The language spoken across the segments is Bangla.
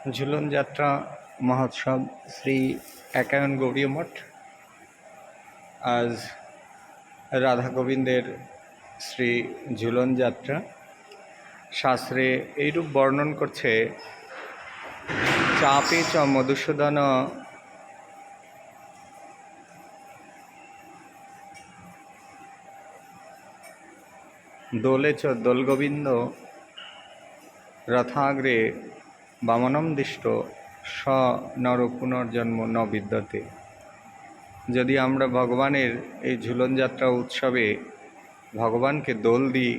ঝুলন যাত্রা মহোৎসব শ্রী একায়ন গৌরী মঠ আজ রাধা গোবিন্দের শ্রী ঝুলন যাত্রা শাস্ত্রে এইরূপ বর্ণন করছে। চাপে চ মধুসূদন দোলে চ দোলগোবিন্দ রথাগ্রে বামনম দিষ্ট স নর পুনর্জন্ম ন বিদ্যতে। যদি আমরা ভগবানের এই ঝুলন যাত্রা উৎসবে ভগবানকে দোল দিই,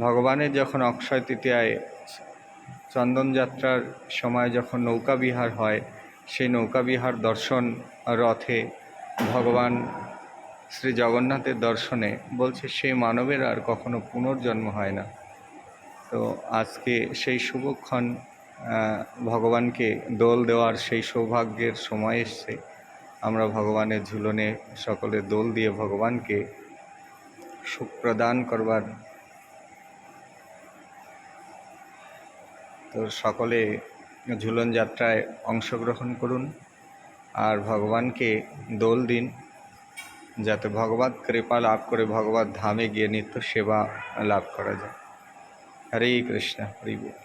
ভগবানের যখন অক্ষয় তৃতীয়ায় চন্দন যাত্রার সময় যখন নৌকা বিহার হয়, সেই নৌকা বিহার দর্শন রথে ভগবান শ্রী জগন্নাথের দর্শনে বলছে সেই মানবের আর কখনো পুনর্জন্ম হয় না। তো আজকে সেই শুভক্ষণ, ভগবানকে দোল দেওয়ার সেই সৌভাগ্যের সময় এসছে। আমরা ভগবানের ঝুলনে সকলে দোল দিয়ে ভগবানকে সুখ প্রদান করবার, তো সকলে ঝুলন যাত্রায় অংশগ্রহণ করুন আর ভগবানকে দোল দিন, যাতে ভগবত কৃপা লাভ করে ভগবত ধামে গিয়ে নিত্য সেবা লাভ করা যায়। হরে কৃষ্ণ, হরি বল।